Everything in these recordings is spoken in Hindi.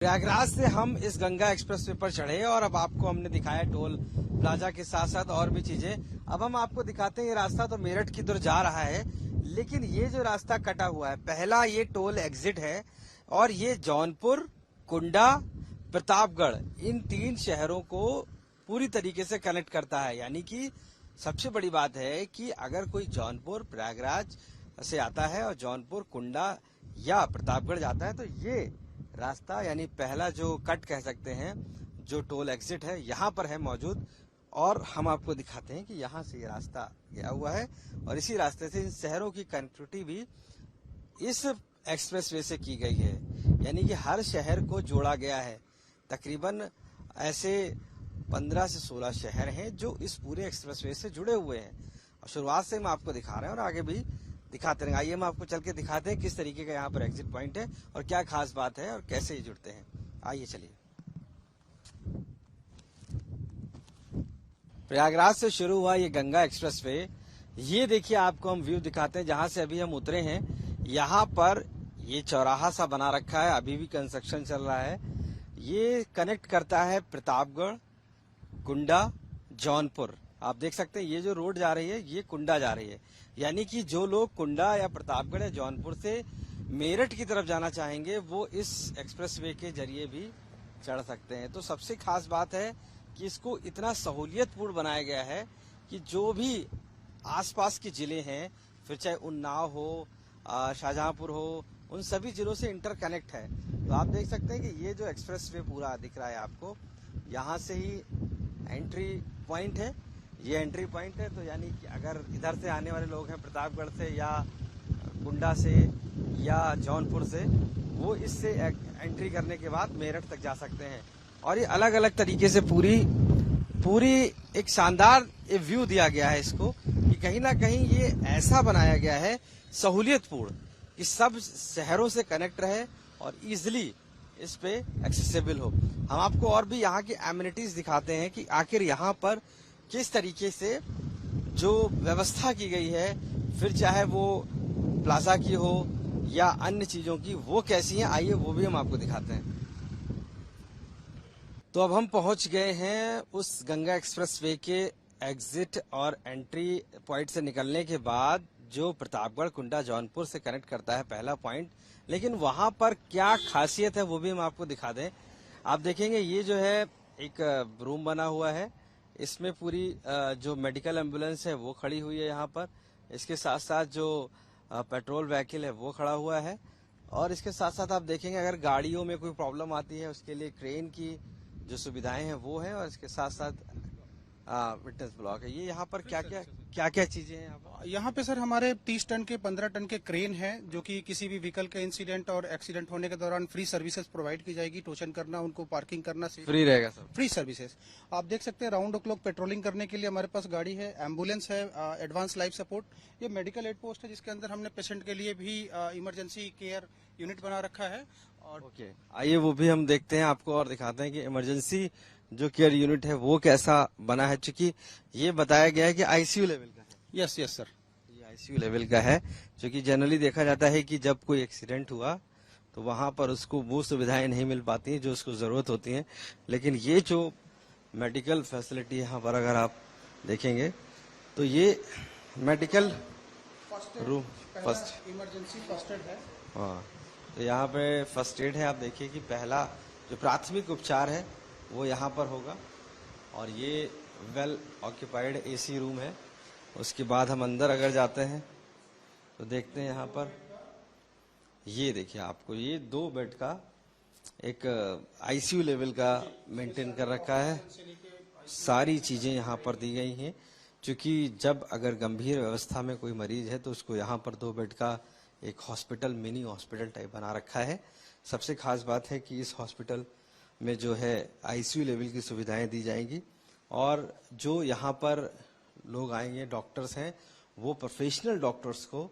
प्रयागराज से हम इस गंगा एक्सप्रेसवे पर चढ़े और अब आपको हमने दिखाया टोल प्लाजा के साथ साथ और भी चीजें। अब हम आपको दिखाते हैं ये रास्ता तो मेरठ की तरफ जा रहा है, लेकिन ये जो रास्ता कटा हुआ है, पहला ये टोल एग्जिट है और ये जौनपुर, कुंडा, प्रतापगढ़ इन 3 शहरों को पूरी तरीके से कनेक्ट करता है। यानी कि सबसे बड़ी बात है कि अगर कोई जौनपुर प्रयागराज से आता है और जौनपुर, कुंडा या प्रतापगढ़ जाता है तो ये रास्ता यानी पहला जो कट कह सकते हैं, जो टोल एग्जिट है यहाँ पर है मौजूद। और हम आपको दिखाते हैं कि यहाँ से ये रास्ता गया हुआ है और इसी रास्ते से इन शहरों की कनेक्टिविटी भी इस एक्सप्रेसवे से की गई है। यानी कि हर शहर को जोड़ा गया है। तकरीबन ऐसे 15 से 16 शहर हैं जो इस पूरे एक्सप्रेसवे से जुड़े हुए हैं और शुरुआत से हम आपको दिखा रहे हैं और आगे भी दिखाते रहेंगे। आइए हम आपको चल के दिखाते हैं किस तरीके का यहाँ पर एग्जिट पॉइंट है और क्या खास बात है और कैसे ये जुड़ते हैं। आइए चलिए। प्रयागराज से शुरू हुआ ये गंगा एक्सप्रेसवे, ये देखिए आपको हम व्यू दिखाते हैं जहां से अभी हम उतरे हैं। यहाँ पर ये चौराहा सा बना रखा है, अभी भी कंस्ट्रक्शन चल रहा है। ये कनेक्ट करता है प्रतापगढ़, कुंडा, जौनपुर। आप देख सकते हैं ये जो रोड जा रही है ये कुंडा जा रही है। यानी कि जो लोग कुंडा या प्रतापगढ़ या जौनपुर से मेरठ की तरफ जाना चाहेंगे वो इस एक्सप्रेसवे के जरिए भी चढ़ सकते हैं। तो सबसे खास बात है कि इसको इतना सहूलियतपूर्ण बनाया गया है कि जो भी आसपास के जिले हैं, फिर चाहे उन्नाव हो, शाहजहांपुर हो, उन सभी जिलों से इंटरकनेक्ट है। तो आप देख सकते हैं कि ये जो एक्सप्रेसवे पूरा दिख रहा है आपको, यहाँ से ही एंट्री पॉइंट है। ये एंट्री पॉइंट है, तो यानी कि अगर इधर से आने वाले लोग हैं प्रतापगढ़ से या कुंडा से या जौनपुर से, वो इससे एंट्री करने के बाद मेरठ तक जा सकते हैं। और ये अलग अलग तरीके से पूरी एक शानदार व्यू दिया गया है इसको, कि कहीं ना कहीं ये ऐसा बनाया गया है सहूलियतपूर्ण कि सब शहरों से कनेक्ट रहे और इजिली इस पे एक्सेसिबल हो। हम आपको और भी यहाँ की एमिनिटीज दिखाते हैं कि आखिर यहाँ पर किस तरीके से जो व्यवस्था की गई है, फिर चाहे वो प्लाजा की हो या अन्य चीजों की, वो कैसी है, आइए वो भी हम आपको दिखाते हैं। तो अब हम पहुंच गए हैं उस गंगा एक्सप्रेसवे के एग्जिट और एंट्री पॉइंट से निकलने के बाद जो प्रतापगढ़, कुंडा, जौनपुर से कनेक्ट करता है पहला पॉइंट। लेकिन वहां पर क्या खासियत है वो भी हम आपको दिखा दें। आप देखेंगे ये जो है एक रूम बना हुआ है, इसमें पूरी जो मेडिकल एम्बुलेंस है वो खड़ी हुई है यहाँ पर। इसके साथ साथ जो पेट्रोल व्हीकल है वो खड़ा हुआ है और इसके साथ साथ आप देखेंगे अगर गाड़ियों में कोई प्रॉब्लम आती है उसके लिए क्रेन की जो सुविधाएं हैं वो है। और इसके साथ साथ विटनेस ब्लॉक है। ये यहाँ पर क्या चीजें हैं यहाँ पे सर हमारे 30 टन के 15 टन के क्रेन हैं, जो कि किसी भी व्हीकल के इंसिडेंट और एक्सीडेंट होने के दौरान फ्री सर्विसेज प्रोवाइड की जाएगी। टोचन करना, उनको पार्किंग करना फ्री रहेगा सर, फ्री सर्विसेज। आप देख सकते हैं राउंड द क्लॉक पेट्रोलिंग करने के लिए हमारे पास गाड़ी है, एम्बुलेंस है, एडवांस लाइफ सपोर्ट। ये मेडिकल एड पोस्ट है जिसके अंदर हमने पेशेंट के लिए भी इमरजेंसी केयर यूनिट बना रखा है। और ओके, आइए वो भी हम देखते हैं आपको और दिखाते हैं कि इमरजेंसी जो केयर यूनिट है वो कैसा बना है। चूंकि ये बताया गया है कि आईसीयू लेवल का है। यस सर, ये आईसीयू लेवल का है। क्योंकि जनरली देखा जाता है कि जब कोई एक्सीडेंट हुआ तो वहां पर उसको वो सुविधाएं नहीं मिल पाती हैं जो उसको जरूरत होती है। लेकिन ये जो मेडिकल फैसिलिटी यहाँ पर अगर आप देखेंगे तो ये medical room first emergency first aid है। हाँ, तो यहाँ पे फर्स्ट एड है। आप देखिए कि पहला जो प्राथमिक उपचार है वो यहाँ पर होगा। और ये वेल ऑक्यूपाइड एसी रूम है। उसके बाद हम अंदर अगर जाते हैं तो देखते हैं यहाँ पर ये देखिए आपको ये 2 बेड का एक आईसीयू लेवल का मेंटेन कर रखा है। सारी चीजें यहाँ पर दी गई हैं। क्योंकि जब अगर गंभीर व्यवस्था में कोई मरीज है तो उसको यहाँ पर 2 बेड का एक हॉस्पिटल, मिनी हॉस्पिटल टाइप बना रखा है। सबसे खास बात है कि इस हॉस्पिटल में जो है आईसीयू लेवल की सुविधाएं दी जाएंगी और जो यहाँ पर लोग आएंगे, डॉक्टर्स हैं, वो प्रोफेशनल डॉक्टर्स को,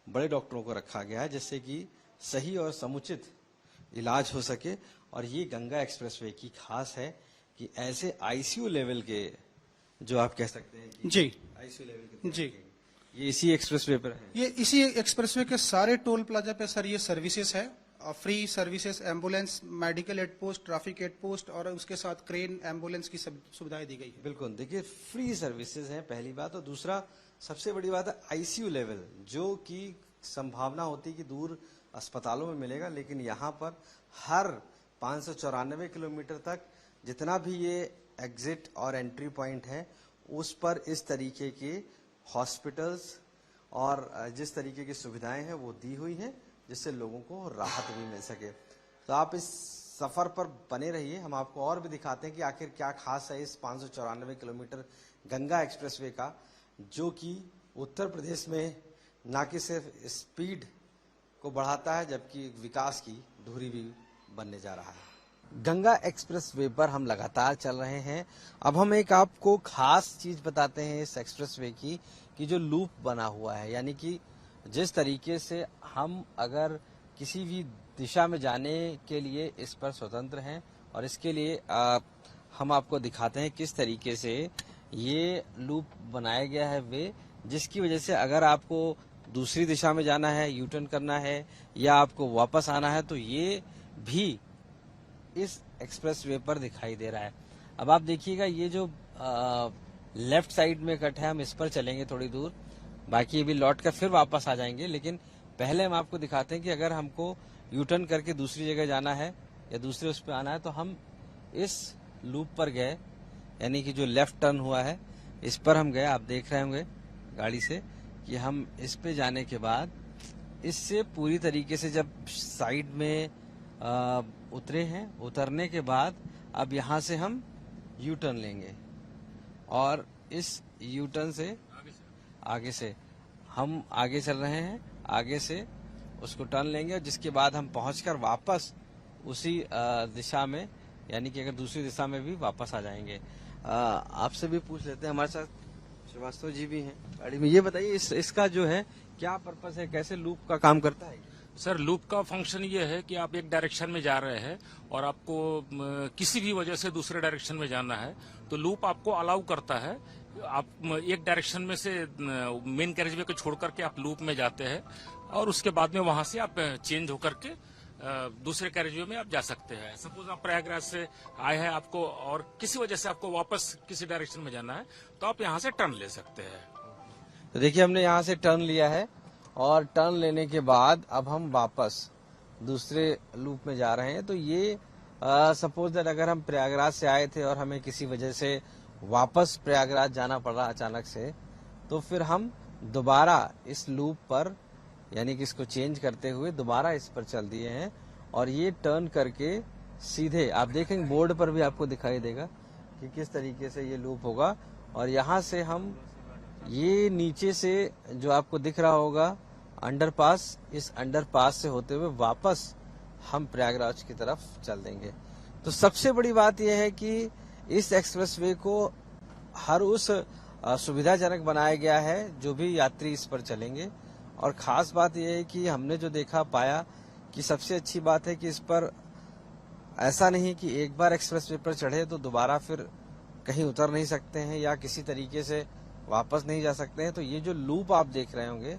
बड़े डॉक्टरों को रखा गया है जिससे कि सही और समुचित इलाज हो सके। और ये गंगा एक्सप्रेसवे की खास है कि ऐसे आईसीयू लेवल के, जो आप कह सकते हैं कि जी आईसीयू लेवल के, जी ये इसी एक्सप्रेसवे पर है। ये इसी एक्सप्रेसवे के सारे टोल प्लाजा पे सर ये सर्विसेज है। Free services, ambulance, medical aid post, traffic aid post और उसके साथ क्रेन, एम्बुलेंस की सब सुविधाएं दी गई है। बिल्कुल, देखिए फ्री सर्विसेज हैं पहली बात, और दूसरा सबसे बड़ी बात है आईसीयू लेवल, जो कि संभावना होती है कि दूर अस्पतालों में मिलेगा, लेकिन यहाँ पर हर 594 किलोमीटर तक जितना भी ये एग्जिट और एंट्री पॉइंट है उस पर इस तरीके के हॉस्पिटल्स और जिस तरीके की सुविधाएं हैं वो दी हुई हैं, जिससे लोगों को राहत भी मिल सके। तो आप इस सफर पर बने रहिए, हम आपको और भी दिखाते हैं कि आखिर क्या खास है इस 594 किलोमीटर गंगा एक्सप्रेसवे का, जो कि उत्तर प्रदेश में न कि सिर्फ स्पीड को बढ़ाता है जबकि विकास की धुरी भी बनने जा रहा है। गंगा एक्सप्रेसवे पर हम लगातार चल रहे हैं। अब हम एक आपको खास चीज बताते हैं इस एक्सप्रेसवे की, कि जो लूप बना हुआ है, यानी कि जिस तरीके से हम अगर किसी भी दिशा में जाने के लिए इस पर स्वतंत्र हैं, और इसके लिए हम आपको दिखाते हैं किस तरीके से ये लूप बनाया गया है वे, जिसकी वजह से अगर आपको दूसरी दिशा में जाना है, यू टर्न करना है या आपको वापस आना है, तो ये भी इस एक्सप्रेसवे पर दिखाई दे रहा है। अब आप देखिएगा ये जो लेफ्ट साइड में कट है, हम इस पर चलेंगे थोड़ी दूर, बाकी भी लौट कर फिर वापस आ जाएंगे, लेकिन पहले हम आपको दिखाते हैं कि अगर हमको यू टर्न करके दूसरी जगह जाना है या दूसरे उस पर आना है तो हम इस लूप पर गए, यानी कि जो लेफ्ट टर्न हुआ है इस पर हम गए। आप देख रहे होंगे गाड़ी से कि हम इस पे जाने के बाद इससे पूरी तरीके से जब साइड में उतरे हैं, उतरने के बाद अब यहाँ से हम यू टर्न लेंगे और इस यू टर्न से आगे से हम आगे चल रहे हैं, आगे से उसको टर्न लेंगे और जिसके बाद हम पहुंचकर वापस उसी दिशा में, यानी कि अगर दूसरी दिशा में भी वापस आ जाएंगे। आपसे भी पूछ लेते हैं, हमारे साथ श्रीवास्तव जी भी हैं गाड़ी में। ये बताइए इसका जो है क्या पर्पस है, कैसे लूप का काम करता है? सर, लूप का फंक्शन ये है कि आप एक डायरेक्शन में जा रहे हैं और आपको किसी भी वजह से दूसरे डायरेक्शन में जाना है तो लूप आपको अलाउ करता है। आप एक डायरेक्शन में से मेन कैरेजवे को छोड़ करके आप लूप में जाते हैं और उसके बाद में वहां से आप चेंज होकर के दूसरे कैरेजवे में आप जा सकते हैं। सपोज आप प्रयागराज से आए हैं, आपको और किसी वजह से आपको वापस किसी डायरेक्शन में जाना है तो आप यहाँ से टर्न ले सकते हैं। तो देखिए हमने यहाँ से टर्न लिया है और टर्न लेने के बाद अब हम वापस दूसरे लूप में जा रहे हैं। तो ये सपोज दैट अगर हम प्रयागराज से आए थे और हमें किसी वजह से वापस प्रयागराज जाना पड़ रहा अचानक से, तो फिर हम दोबारा इस लूप पर, यानी कि इसको चेंज करते हुए दोबारा इस पर चल दिए हैं और ये टर्न करके सीधे आप देखेंगे बोर्ड पर भी आपको दिखाई देगा कि किस तरीके से ये लूप होगा। और यहाँ से हम ये नीचे से जो आपको दिख रहा होगा अंडरपास, इस अंडरपास से होते हुए वापस हम प्रयागराज की तरफ चल देंगे। तो सबसे बड़ी बात यह है कि इस एक्सप्रेसवे को हर उस सुविधाजनक बनाया गया है जो भी यात्री इस पर चलेंगे। और खास बात यह है कि हमने जो देखा पाया कि सबसे अच्छी बात है कि इस पर ऐसा नहीं कि एक बार एक्सप्रेसवे पर चढ़े तो दोबारा फिर कहीं उतर नहीं सकते हैं या किसी तरीके से वापस नहीं जा सकते हैं। तो ये जो लूप आप देख रहे होंगे,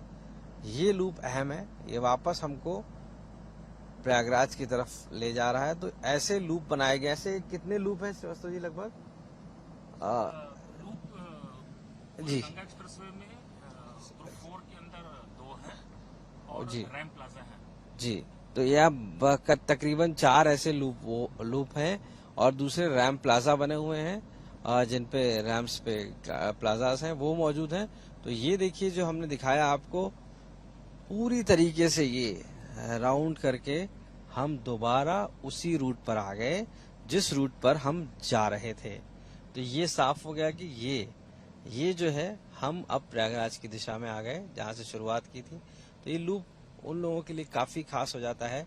ये लूप अहम है, ये वापस हमको प्रयागराज की तरफ ले जा रहा है। तो ऐसे लूप बनाए गए। ऐसे कितने लूप हैं श्रीवास्तव जी लगभग? लूप जी गंगा एक्सप्रेसवे में ग्रुप 4 के अंदर 2 हैं और जी रैम प्लाजा है जी। तो यह तकरीबन 4 ऐसे लूप हैं और दूसरे रैम प्लाजा बने हुए हैं जिन पे रैम्स पे प्लाजास हैं वो मौजूद हैं। तो ये देखिए जो हमने दिखाया आपको, पूरी तरीके से ये राउंड करके हम दोबारा उसी रूट पर आ गए जिस रूट पर हम जा रहे थे। तो ये साफ हो गया कि ये जो है हम अब प्रयागराज की दिशा में आ गए जहां से शुरुआत की थी। तो ये लूप उन लोगों के लिए काफी खास हो जाता है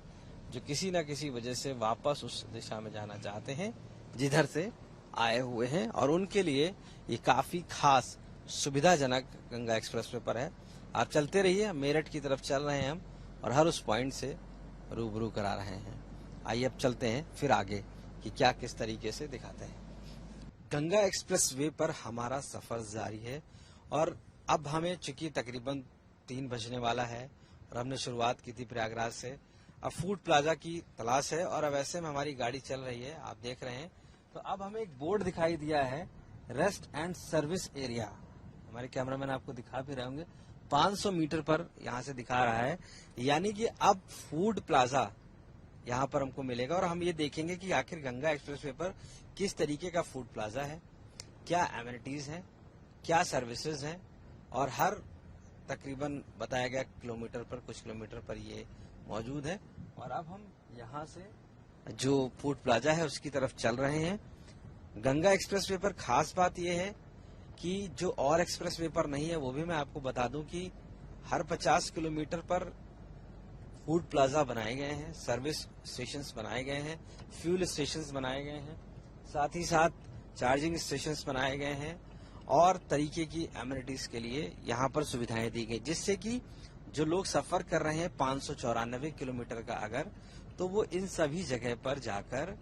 जो किसी न किसी वजह से वापस उस दिशा में जाना चाहते हैं जिधर से आए हुए हैं, और उनके लिए ये काफी खास सुविधाजनक गंगा एक्सप्रेसवे पर है। आप चलते रहिए, मेरठ की तरफ चल रहे हैं हम और हर उस पॉइंट से रूबरू करा रहे हैं। आइए अब चलते हैं फिर आगे कि क्या किस तरीके से दिखाते हैं। गंगा एक्सप्रेसवे पर हमारा सफर जारी है और अब हमें चूंकि तकरीबन 3 बजने वाला है और हमने शुरुआत की थी प्रयागराज से, अब फूड प्लाजा की तलाश है और अब ऐसे में हमारी गाड़ी चल रही है, आप देख रहे हैं। तो अब हमें एक बोर्ड दिखाई दिया है, रेस्ट एंड सर्विस एरिया। हमारे कैमरामैन आपको दिखा भी रहे होंगे, 500 मीटर पर यहाँ से दिखा रहा है, यानी कि अब फूड प्लाजा यहाँ पर हमको मिलेगा। और हम ये देखेंगे कि आखिर गंगा एक्सप्रेसवे पर किस तरीके का फूड प्लाजा है, क्या एमिनिटीज है, क्या सर्विसेज हैं, और हर तकरीबन बताया गया किलोमीटर पर, कुछ किलोमीटर पर ये मौजूद है। और अब हम यहाँ से जो फूड प्लाजा है उसकी तरफ चल रहे हैं। गंगा एक्सप्रेसवे पर खास बात यह है कि जो और एक्सप्रेसवे पर नहीं है, वो भी मैं आपको बता दूं कि हर 50 किलोमीटर पर फूड प्लाजा बनाए गए हैं, सर्विस स्टेशंस बनाए गए हैं, फ्यूल स्टेशंस बनाए गए हैं, साथ ही साथ चार्जिंग स्टेशंस बनाए गए हैं और तरीके की एमिनिटीज के लिए यहाँ पर सुविधाएं दी गई, जिससे कि जो लोग सफर कर रहे हैं 594 किलोमीटर का अगर, तो वो इन सभी जगह पर जाकर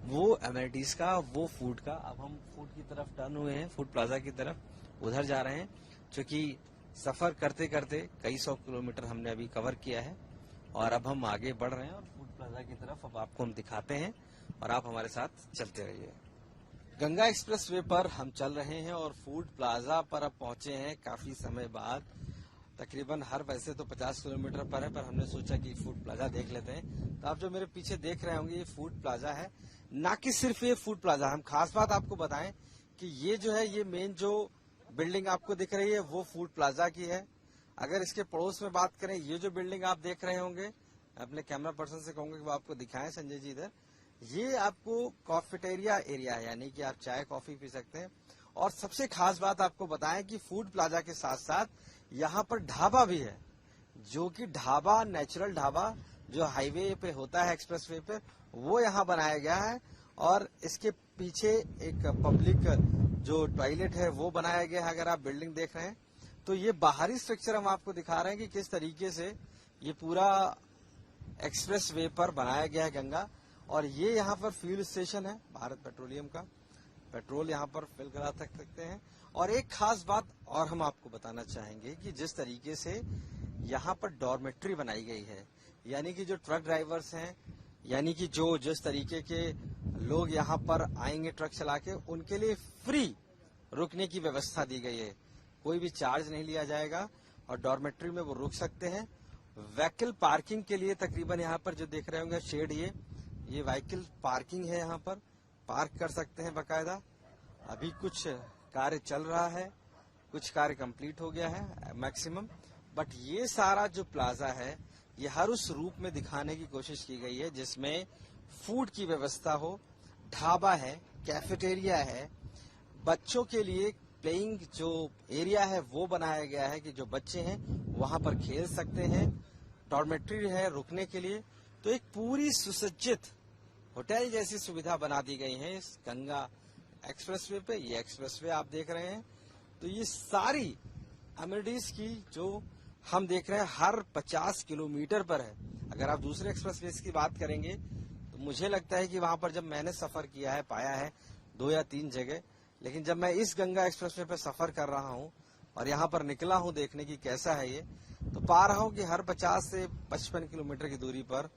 वो एमिनिटीज का, वो फूड का, अब हम फूड की तरफ टर्न हुए हैं, फूड प्लाजा की तरफ उधर जा रहे हैं, क्योंकि सफर करते करते कई 100 किलोमीटर हमने अभी कवर किया है और अब हम आगे बढ़ रहे हैं और फूड प्लाजा की तरफ अब आपको हम दिखाते हैं और आप हमारे साथ चलते रहिए। गंगा एक्सप्रेसवे पर हम चल रहे हैं और फूड प्लाजा पर अब पहुंचे हैं काफी समय बाद। तकरीबन हर वैसे तो 50 किलोमीटर पर है, पर हमने सोचा कि फूड प्लाजा देख लेते हैं। तो आप जो मेरे पीछे देख रहे होंगे, ये फूड प्लाजा है, ना कि सिर्फ ये फूड प्लाजा। हम खास बात आपको बताएं कि ये जो है, ये मेन जो बिल्डिंग आपको दिख रही है वो फूड प्लाजा की है। अगर इसके पड़ोस में बात करें, ये जो बिल्डिंग आप देख रहे होंगे, अपने कैमरा पर्सन से कहूंगा कि वो आपको दिखाएं, संजय जी इधर, ये आपको कॉफेटेरिया एरिया है, यानी कि आप चाय कॉफी पी सकते हैं। और सबसे खास बात आपको बताएं कि फूड प्लाजा के साथ साथ यहाँ पर ढाबा भी है, जो कि ढाबा, नेचुरल ढाबा जो हाईवे पे होता है एक्सप्रेसवे पे, वो यहाँ बनाया गया है। और इसके पीछे एक पब्लिक जो टॉयलेट है वो बनाया गया है। अगर आप बिल्डिंग देख रहे हैं तो ये बाहरी स्ट्रक्चर हम आपको दिखा रहे हैं कि किस तरीके से ये पूरा एक्सप्रेसवे पर बनाया गया है गंगा। और ये यहाँ पर फ्यूल स्टेशन है भारत पेट्रोलियम का, पेट्रोल यहाँ पर फिल करा सकते हैं। और एक खास बात और हम आपको बताना चाहेंगे कि जिस तरीके से यहाँ पर डॉर्मेट्री बनाई गई है, यानी कि जो ट्रक ड्राइवर्स हैं, यानी कि जो जिस तरीके के लोग यहाँ पर आएंगे ट्रक चला के, उनके लिए फ्री रुकने की व्यवस्था दी गई है, कोई भी चार्ज नहीं लिया जाएगा और डॉर्मेट्री में वो रुक सकते हैं। व्हीकल पार्किंग के लिए तकरीबन यहाँ पर जो देख रहे होंगे शेड, ये व्हीकल पार्किंग है, यहाँ पर पार्क कर सकते हैं बकायदा। अभी कुछ कार्य चल रहा है, कुछ कार्य कंप्लीट हो गया है मैक्सिमम, बट ये सारा जो प्लाजा है ये हर उस रूप में दिखाने की कोशिश की गई है जिसमें फूड की व्यवस्था हो, ढाबा है, कैफेटेरिया है, बच्चों के लिए प्लेइंग जो एरिया है वो बनाया गया है कि जो बच्चे हैं वहां पर खेल सकते हैं, डॉर्मेट्री है रुकने के लिए। तो एक पूरी सुसज्जित होटल जैसी सुविधा बना दी गई है इस गंगा एक्सप्रेसवे पे। ये एक्सप्रेसवे आप देख रहे हैं, तो ये सारी एमिनिटीज की जो हम देख रहे हैं हर 50 किलोमीटर पर है। अगर आप दूसरे एक्सप्रेसवे की बात करेंगे तो मुझे लगता है कि वहां पर जब मैंने सफर किया है, पाया है 2 या 3 जगह, लेकिन जब मैं इस गंगा एक्सप्रेसवे पे सफर कर रहा हूं और यहाँ पर निकला हूं देखने की कैसा है ये, तो पा रहा हूं कि हर 50 से 55 किलोमीटर की दूरी पर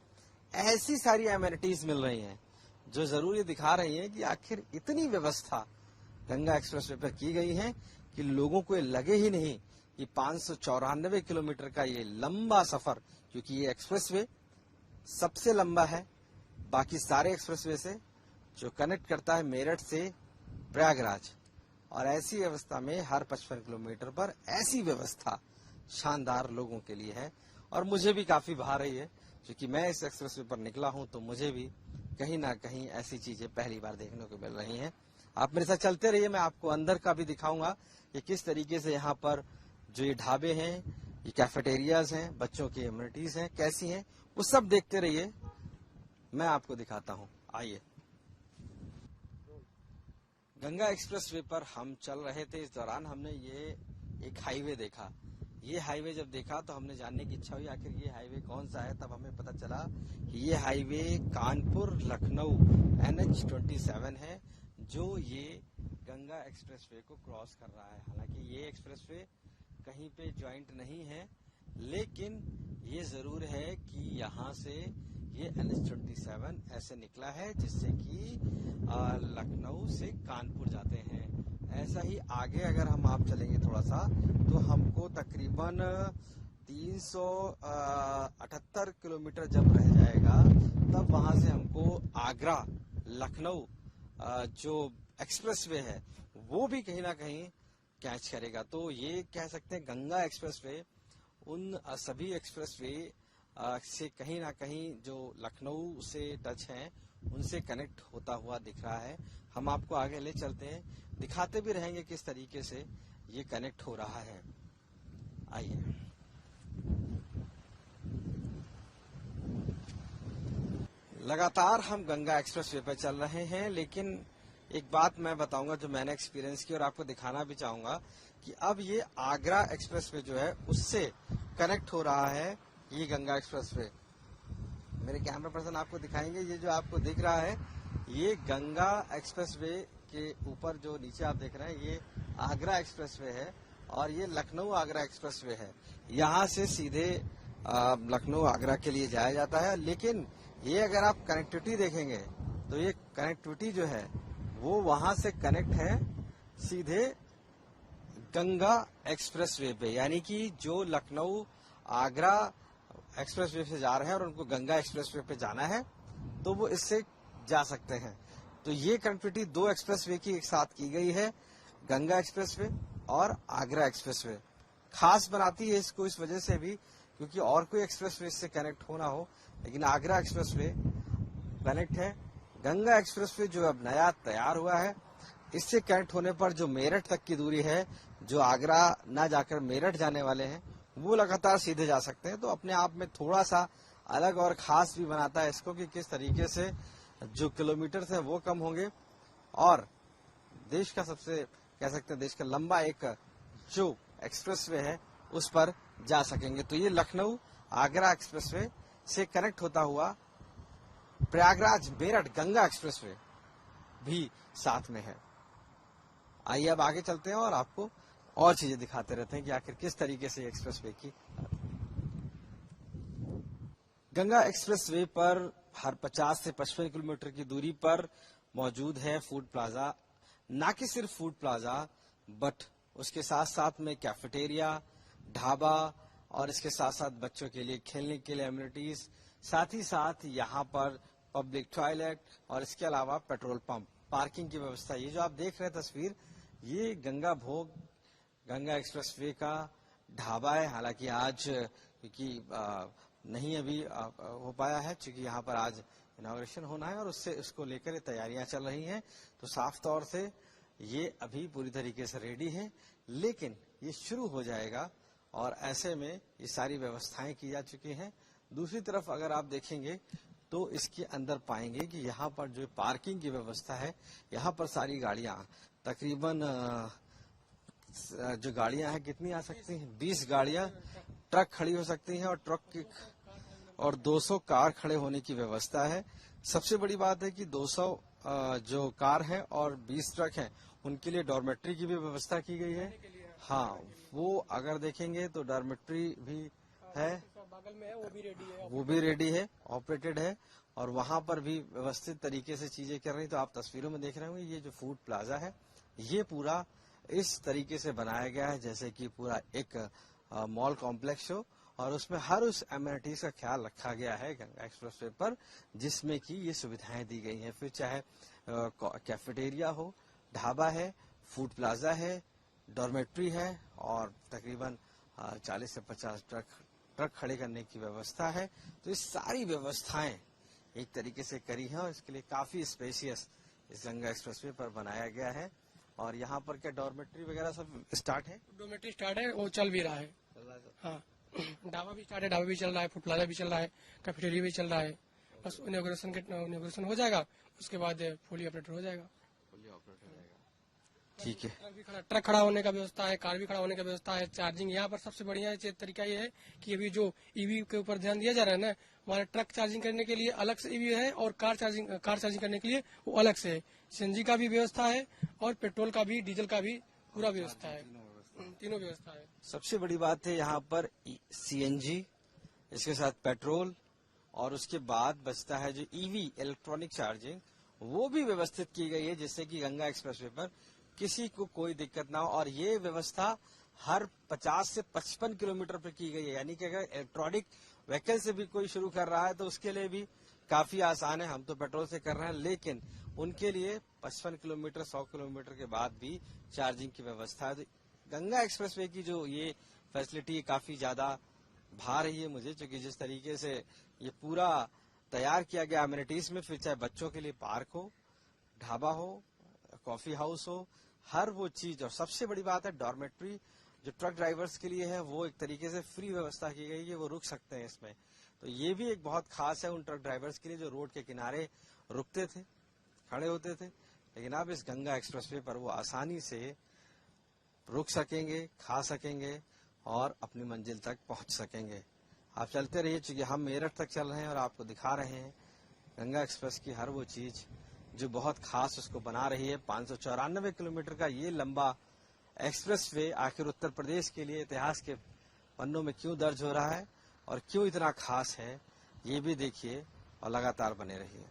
ऐसी सारी एमिनिटीज मिल रही हैं जो जरूर ये दिखा रही है कि आखिर इतनी व्यवस्था गंगा एक्सप्रेसवे पर की गई है कि लोगों को ये लगे ही नहीं कि 594 किलोमीटर का ये लंबा सफर, क्योंकि ये एक्सप्रेसवे सबसे लंबा है बाकी सारे एक्सप्रेसवे से, जो कनेक्ट करता है मेरठ से प्रयागराज। और ऐसी व्यवस्था में हर 55 किलोमीटर पर ऐसी व्यवस्था शानदार लोगों के लिए है। और मुझे भी काफी भा रही है, क्योंकि मैं इस एक्सप्रेसवे पर निकला हूं तो मुझे भी कहीं ना कहीं ऐसी चीजें पहली बार देखने को मिल रही हैं। आप मेरे साथ चलते रहिए, मैं आपको अंदर का भी दिखाऊंगा कि किस तरीके से यहाँ पर जो ये ढाबे हैं, ये कैफेटेरियाज हैं, बच्चों की एमिनिटीज हैं, कैसी हैं, वो सब देखते रहिए, मैं आपको दिखाता हूँ। आइए। गंगा एक्सप्रेसवे पर हम चल रहे थे, इस दौरान हमने ये एक हाईवे देखा। ये हाईवे जब देखा तो हमने जानने की इच्छा हुई आखिर ये हाईवे कौन सा है। तब हमें पता चला कि ये हाईवे कानपुर लखनऊ NH27 है, जो ये गंगा एक्सप्रेसवे को क्रॉस कर रहा है। हालांकि ये एक्सप्रेसवे कहीं पे ज्वाइंट नहीं है, लेकिन ये जरूर है कि यहाँ से ये NH-27 ऐसे निकला है जिससे कि लखनऊ से कानपुर जाते हैं। ऐसा ही आगे अगर हम आप चलेंगे थोड़ा सा तो हमको तकरीबन 378 किलोमीटर जब रह जाएगा तब वहां से हमको आगरा लखनऊ जो एक्सप्रेसवे है वो भी कहीं ना कहीं कैच करेगा। तो ये कह सकते हैं गंगा एक्सप्रेसवे उन सभी एक्सप्रेसवे से कहीं ना कहीं जो लखनऊ से टच हैं उनसे कनेक्ट होता हुआ दिख रहा है। हम आपको आगे ले चलते हैं, दिखाते भी रहेंगे किस तरीके से ये कनेक्ट हो रहा है। आइए। लगातार हम गंगा एक्सप्रेसवे पर चल रहे हैं, लेकिन एक बात मैं बताऊंगा जो मैंने एक्सपीरियंस की और आपको दिखाना भी चाहूंगा कि अब ये आगरा एक्सप्रेसवे जो है उससे कनेक्ट हो रहा है ये गंगा एक्सप्रेसवे। मेरे कैमरा पर्सन आपको दिखाएंगे, ये जो आपको दिख रहा है ये गंगा एक्सप्रेसवे के ऊपर जो नीचे आप देख रहे हैं ये आगरा एक्सप्रेसवे है और ये लखनऊ आगरा एक्सप्रेसवे है। यहाँ से सीधे लखनऊ आगरा के लिए जाया जाता है, लेकिन ये अगर आप कनेक्टिविटी देखेंगे तो ये कनेक्टिविटी जो है वो वहां से कनेक्ट है सीधे गंगा एक्सप्रेसवे पे, यानी कि जो लखनऊ आगरा एक्सप्रेसवे से जा रहे हैं और उनको गंगा एक्सप्रेसवे पे जाना है तो वो इससे जा सकते हैं। तो ये कनेक्टिविटी दो एक्सप्रेसवे की एक साथ की गई है, गंगा एक्सप्रेसवे और आगरा एक्सप्रेसवे। खास बनाती है इसको इस वजह से भी क्योंकि और कोई एक्सप्रेसवे इससे कनेक्ट होना हो, लेकिन आगरा एक्सप्रेसवे कनेक्ट है। गंगा एक्सप्रेसवे जो अब नया तैयार हुआ है इससे कनेक्ट होने पर जो मेरठ तक की दूरी है, जो आगरा ना जाकर मेरठ जाने वाले हैं वो लगातार सीधे जा सकते हैं। तो अपने आप में थोड़ा सा अलग और खास भी बनाता है इसको कि किस तरीके से जो किलोमीटर है वो कम होंगे और देश का सबसे कह सकते हैं देश का लंबा एक जो एक्सप्रेसवे है उस पर जा सकेंगे। तो ये लखनऊ आगरा एक्सप्रेसवे से कनेक्ट होता हुआ प्रयागराज मेरठ गंगा एक्सप्रेसवे भी साथ में है। आइए अब आगे चलते हैं और आपको और चीजें दिखाते रहते हैं कि आखिर किस तरीके से एक्सप्रेसवे की। गंगा एक्सप्रेसवे पर हर 50 से 55 किलोमीटर की दूरी पर मौजूद है फूड प्लाजा। ना कि सिर्फ फूड प्लाजा बट उसके साथ साथ में कैफेटेरिया, ढाबा और इसके साथ साथ बच्चों के लिए खेलने के लिए एमिनिटीज, साथ ही साथ यहाँ पर पब्लिक टॉयलेट और इसके अलावा पेट्रोल पंप, पार्किंग की व्यवस्था। ये जो आप देख रहे हैं तस्वीर ये गंगा भोग गंगा एक्सप्रेसवे का ढाबा है। हालांकि आज क्योंकि नहीं अभी हो पाया है क्योंकि यहाँ पर आज इनॉग्रेशन होना है और उससे उसको लेकर तैयारियां चल रही हैं। तो साफ तौर से ये अभी पूरी तरीके से रेडी है, लेकिन ये शुरू हो जाएगा और ऐसे में ये सारी व्यवस्थाएं की जा चुकी हैं। दूसरी तरफ अगर आप देखेंगे तो इसके अंदर पाएंगे कि यहाँ पर जो पार्किंग की व्यवस्था है, यहाँ पर सारी गाड़ियां तकरीबन जो गाड़ियां हैं कितनी आ सकती हैं, 20 गाड़ियां ट्रक खड़ी हो सकती हैं और ट्रक की और 200 कार खड़े होने की व्यवस्था है। सबसे बड़ी बात है कि 200 जो कार है और 20 ट्रक हैं उनके लिए डॉर्मेट्री की भी व्यवस्था की गई है। हाँ, वो अगर देखेंगे तो डॉर्मेट्री भी है, बगल में है, वो भी रेडी है, ऑपरेटेड है और वहां पर भी व्यवस्थित तरीके से चीजें कर रही। तो आप तस्वीरों में देख रहे होंगे ये जो फूड प्लाजा है ये पूरा इस तरीके से बनाया गया है जैसे कि पूरा एक मॉल कॉम्प्लेक्स हो और उसमें हर उस एमिनिटीज का ख्याल रखा गया है गंगा एक्सप्रेसवे पर, जिसमें कि ये सुविधाएं दी गई हैं। फिर चाहे कैफेटेरिया हो, ढाबा है, फूड प्लाजा है, डॉर्मेट्री है और तकरीबन 40 से 50 ट्रक खड़े करने की व्यवस्था है। तो ये सारी व्यवस्थाएं एक तरीके से करी हैं और इसके लिए काफी स्पेशियस इस गंगा एक्सप्रेसवे पर बनाया गया है। और यहाँ पर क्या डॉर्मेट्री वगैरह सब स्टार्ट है? डोमेट्री स्टार्ट है, वो चल भी रहा है। हाँ, ढाबा भी स्टार्ट है, ढाबा भी चल रहा है, फूड प्लाजा भी चल रहा है, कैफेटेरिया भी चल रहा है। बस इनॉग्रेशन हो जाएगा, उसके बाद फुली ऑपरेटर हो जाएगा। ठीक है। ट्रक खड़ा होने का व्यवस्था है, कार भी खड़ा होने का व्यवस्था है, चार्जिंग यहाँ पर सबसे बढ़िया तरीका ये है कि अभी जो ईवी के ऊपर ध्यान दिया जा रहा है ना, हमारा ट्रक चार्जिंग करने के लिए अलग से ईवी है और कार चार्जिंग करने के लिए वो अलग से है। सीएनजी का भी व्यवस्था है और पेट्रोल का भी, डीजल का भी पूरा व्यवस्था है। तीनों व्यवस्था है। सबसे बड़ी बात है यहाँ पर सीएनजी, इसके साथ पेट्रोल, और उसके बाद बचता है जो ईवी इलेक्ट्रॉनिक चार्जिंग, वो भी व्यवस्थित की गई है जिससे कि गंगा एक्सप्रेसवे पर किसी को कोई दिक्कत ना हो। और ये व्यवस्था हर 50 से 55 किलोमीटर पर की गई है, यानी कि अगर इलेक्ट्रॉनिक व्हीकल से भी कोई शुरू कर रहा है तो उसके लिए भी काफी आसान है। हम तो पेट्रोल से कर रहे हैं, लेकिन उनके लिए 55 किलोमीटर 100 किलोमीटर के बाद भी चार्जिंग की व्यवस्था है। तो गंगा एक्सप्रेसवे की जो ये फैसिलिटी काफी ज्यादा भा रही है मुझे, क्योंकि जिस तरीके से ये पूरा तैयार किया गया एमिनिटीज में, फिर चाहे बच्चों के लिए पार्क हो, ढाबा हो, कॉफी हाउस हो, हर वो चीज। और सबसे बड़ी बात है डॉर्मेट्री जो ट्रक ड्राइवर्स के लिए है, वो एक तरीके से फ्री व्यवस्था की गई है, वो रुक सकते हैं इसमें। तो ये भी एक बहुत खास है उन ट्रक ड्राइवर्स के लिए जो रोड के किनारे रुकते थे, खड़े होते थे, लेकिन अब इस गंगा एक्सप्रेसवे पर वो आसानी से रुक सकेंगे, खा सकेंगे और अपनी मंजिल तक पहुंच सकेंगे। आप चलते रहिए, चूंकि हम मेरठ तक चल रहे हैं और आपको दिखा रहे हैं गंगा एक्सप्रेस की हर वो चीज जो बहुत खास उसको बना रही है। 594 किलोमीटर का ये लंबा एक्सप्रेसवे आखिर उत्तर प्रदेश के लिए इतिहास के पन्नों में क्यों दर्ज हो रहा है और क्यों इतना खास है, ये भी देखिए और लगातार बने रहिए।